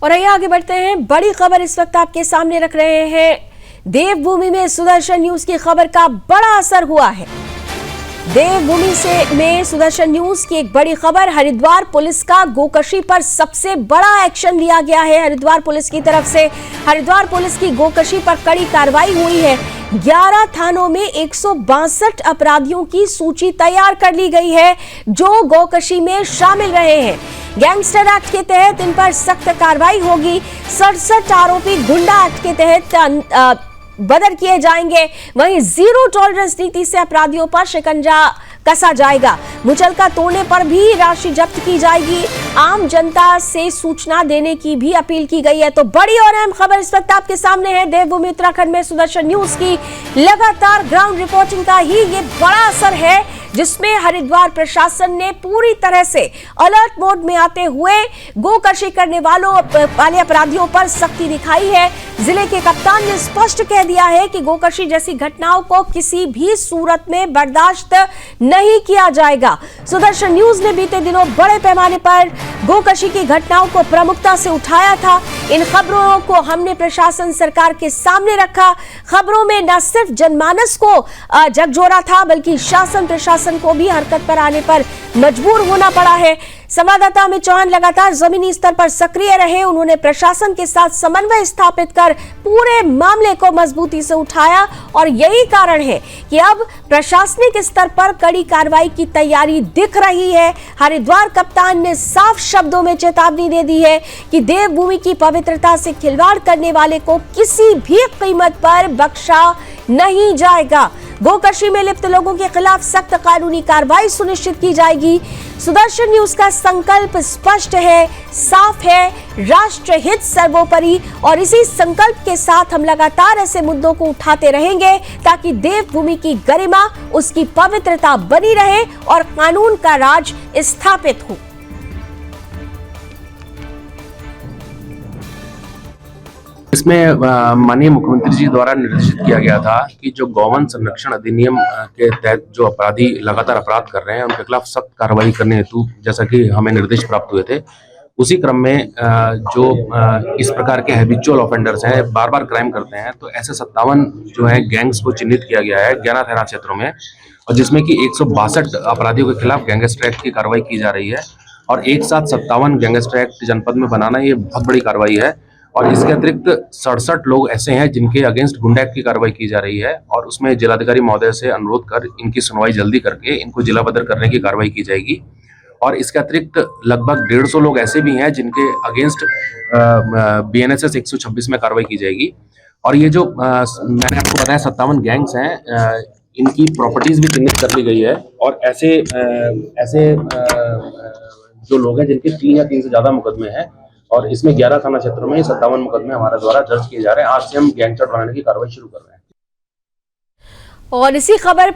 और आइए आगे बढ़ते हैं। बड़ी खबर इस वक्त आपके सामने रख रहे हैं। देवभूमि में सुदर्शन न्यूज की खबर का बड़ा असर हुआ है। देवभूमि में सुदर्शन न्यूज की एक बड़ी खबर, हरिद्वार पुलिस का गोकशी पर सबसे बड़ा एक्शन लिया गया है। हरिद्वार पुलिस की तरफ से हरिद्वार पुलिस की गोकशी पर कड़ी कार्रवाई हुई है। 11 थानों में 162 अपराधियों की सूची तैयार कर ली गई है जो गोकशी में शामिल रहे हैं। गैंगस्टर एक्ट के तहत इन पर सख्त कार्रवाई होगी। 67 आरोपी गुंडा एक्ट के तहत बदर किए जाएंगे। वहीं जीरो टॉलरेंस नीति से अपराधियों पर शिकंजा कसा जाएगा। मुचलका तोड़ने पर भी राशि जब्त की जाएगी। आम जनता से सूचना देने की भी अपील की गई है। तो बड़ी और अहम खबर इस वक्त आपके सामने है। देवभूमि उत्तराखंड में सुदर्शन न्यूज की लगातार ग्राउंड रिपोर्टिंग का ही ये बड़ा असर है, जिसमें हरिद्वार प्रशासन ने पूरी तरह से अलर्ट मोड में आते हुए गोकशी करने वाले अपराधियों पर सख्ती दिखाई है। जिले के कप्तान ने स्पष्ट कह दिया है कि गोकशी जैसी घटनाओं को किसी भी सूरत में बर्दाश्त नहीं किया जाएगा। सुदर्शन न्यूज ने बीते दिनों बड़े पैमाने पर गोकशी की घटनाओं को प्रमुखता से उठाया था। इन खबरों को हमने प्रशासन सरकार के सामने रखा। खबरों में न सिर्फ जनमानस को झकझोरा था, बल्कि शासन प्रशासन को भी हरकत पर आने पर मजबूर होना पड़ा है। संवाददाता अमित चौहान लगातार जमीनी स्तर पर सक्रिय रहे। उन्होंने प्रशासन के साथ समन्वय स्थापित कर पूरे मामले को मजबूती से उठाया और यही कारण है कि अब प्रशासनिक स्तर पर कड़ी कार्रवाई की तैयारी दिख रही है। हरिद्वार कप्तान ने साफ शब्दों में चेतावनी दे दी है कि देवभूमि की पवित्रता से खिलवाड़ करने वाले को किसी भी कीमत पर बख्शा नहीं जाएगा। गोकशी में लिप्त लोगों के खिलाफ सख्त कानूनी कार्रवाई सुनिश्चित की जाएगी। सुदर्शन न्यूज का संकल्प स्पष्ट है, साफ है, राष्ट्रहित सर्वोपरि, और इसी संकल्प के साथ हम लगातार ऐसे मुद्दों को उठाते रहेंगे ताकि देवभूमि की गरिमा, उसकी पवित्रता बनी रहे और कानून का राज स्थापित हो। इसमें माननीय मुख्यमंत्री जी द्वारा निर्देशित किया गया था कि जो गौवन संरक्षण अधिनियम के तहत जो अपराधी लगातार अपराध कर रहे हैं उनके खिलाफ सख्त कार्रवाई करने हेतु, जैसा कि हमें निर्देश प्राप्त हुए थे, उसी क्रम में जो इस प्रकार के हैबिचुअल ऑफेंडर्स हैं, बार बार क्राइम करते हैं, तो ऐसे 57 जो है गैंग्स को चिन्हित किया गया है 11 थाना क्षेत्रों में, और जिसमें कि 162 अपराधियों के खिलाफ गैंगस्टर एक्ट की कार्रवाई की जा रही है। और एक साथ 57 गैंगस्टर एक्ट जनपद में बनाना ये बहुत बड़ी कार्रवाई है। और इसके अतिरिक्त 67 लोग ऐसे हैं जिनके अगेंस्ट गुंडा एक्ट की कार्रवाई की जा रही है, और उसमें जिलाधिकारी महोदय से अनुरोध कर इनकी सुनवाई जल्दी करके इनको जिला बदर करने की कार्रवाई की जाएगी। और इसके अतिरिक्त लगभग 150 लोग ऐसे भी हैं जिनके अगेंस्ट BNSS 126 में कार्रवाई की जाएगी। और ये जो मैंने आपको बताया 57 गैंग्स हैं, इनकी प्रॉपर्टीज भी चिन्हित कर ली गई है। और ऐसे जो लोग हैं जिनके 3 या 3 से ज्यादा मुकदमे हैं, और इसमें 11 थाना क्षेत्रों में 57 मुकदमे हमारे द्वारा दर्ज किए जा रहे हैं। आज से हम गैंगस्टर बनाने की कार्रवाई शुरू कर रहे हैं। और इसी खबर